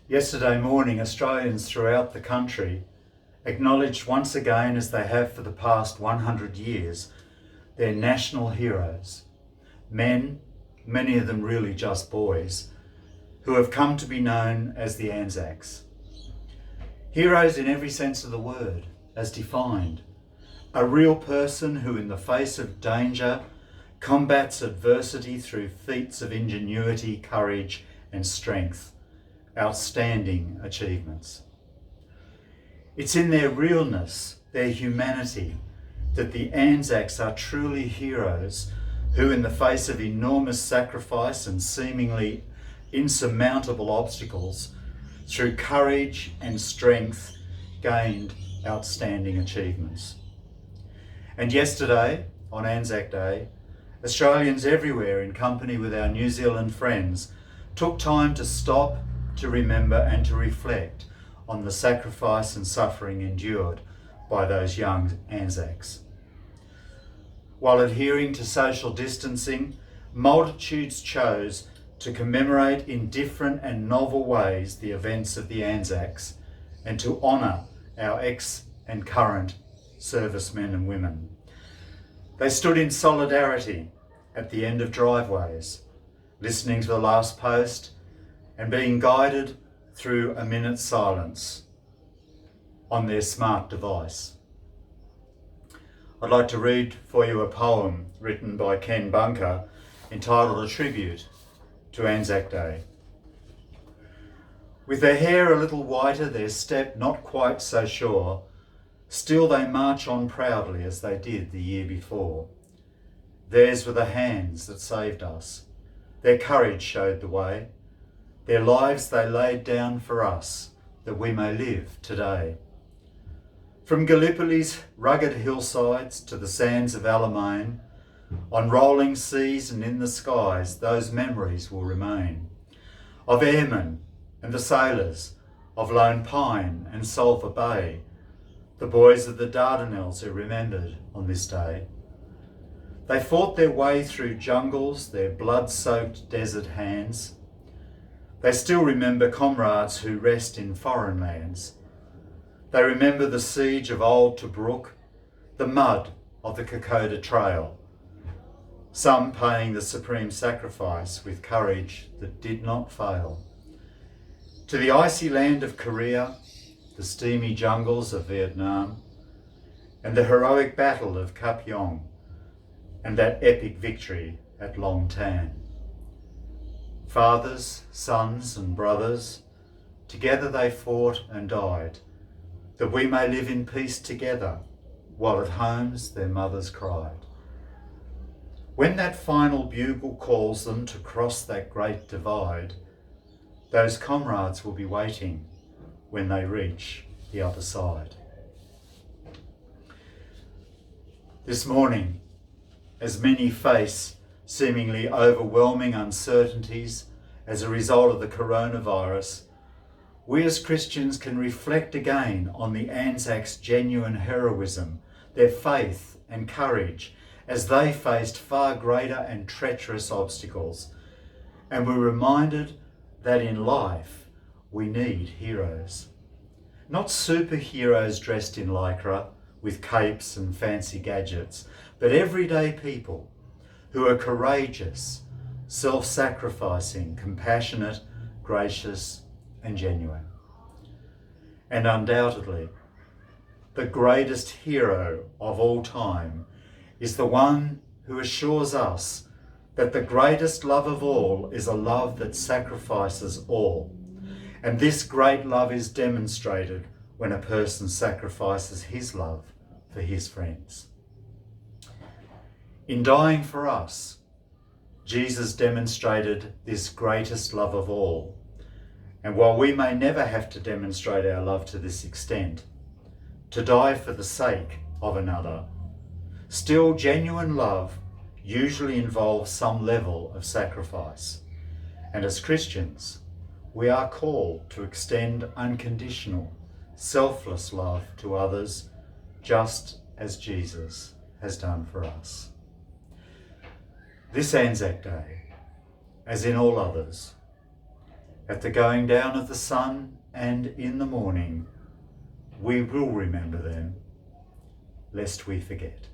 Yesterday morning, Australians throughout the country acknowledged once again, as they have for the past 100 years, their national heroes, men, many of them really just boys, who have come to be known as the Anzacs. Heroes in every sense of the word, as defined. A real person who, in the face of danger, combats adversity through feats of ingenuity, courage and strength. Outstanding achievements. It's in their realness, their humanity, that the Anzacs are truly heroes who, in the face of enormous sacrifice and seemingly insurmountable obstacles, through courage and strength, gained outstanding achievements. And yesterday, on Anzac Day, Australians everywhere, in company with our New Zealand friends, took time to stop, to remember and to reflect on the sacrifice and suffering endured by those young Anzacs. While adhering to social distancing, multitudes chose to commemorate in different and novel ways the events of the Anzacs and to honour our ex and current servicemen and women. They stood in solidarity at the end of driveways, listening to the last post and being guided through a minute's silence on their smart device. I'd like to read for you a poem written by Ken Bunker entitled A Tribute to Anzac Day. With their hair a little whiter, their step not quite so sure, still they march on proudly as they did the year before. Theirs were the hands that saved us. Their courage showed the way. Their lives they laid down for us, that we may live today. From Gallipoli's rugged hillsides to the sands of Alamein, on rolling seas and in the skies, those memories will remain. Of airmen and the sailors, of Lone Pine and Sulphur Bay, the boys of the Dardanelles are remembered on this day. They fought their way through jungles, their blood-soaked desert hands. They still remember comrades who rest in foreign lands. They remember the siege of Old Tobruk, the mud of the Kokoda Trail, some paying the supreme sacrifice with courage that did not fail. To the icy land of Korea, the steamy jungles of Vietnam, and the heroic battle of Kap Yong, and that epic victory at Long Tan. Fathers, sons and brothers, together they fought and died, that we may live in peace together, while at homes their mothers cried. When that final bugle calls them to cross that great divide, those comrades will be waiting when they reach the other side. This morning, as many face seemingly overwhelming uncertainties as a result of the coronavirus, we as Christians can reflect again on the Anzacs' genuine heroism, their faith and courage as they faced far greater and treacherous obstacles. And we're reminded that in life we need heroes. Not superheroes dressed in lycra with capes and fancy gadgets, but everyday people who are courageous, self-sacrificing, compassionate, gracious and genuine. And undoubtedly, the greatest hero of all time is the one who assures us that the greatest love of all is a love that sacrifices all. And this great love is demonstrated when a person sacrifices his love for his friends. In dying for us, Jesus demonstrated this greatest love of all. And while we may never have to demonstrate our love to this extent, to die for the sake of another, still genuine love usually involves some level of sacrifice. And as Christians, we are called to extend unconditional, selfless love to others, just as Jesus has done for us. This Anzac Day, as in all others, At the going down of the sun and in the morning, we will remember them, lest we forget.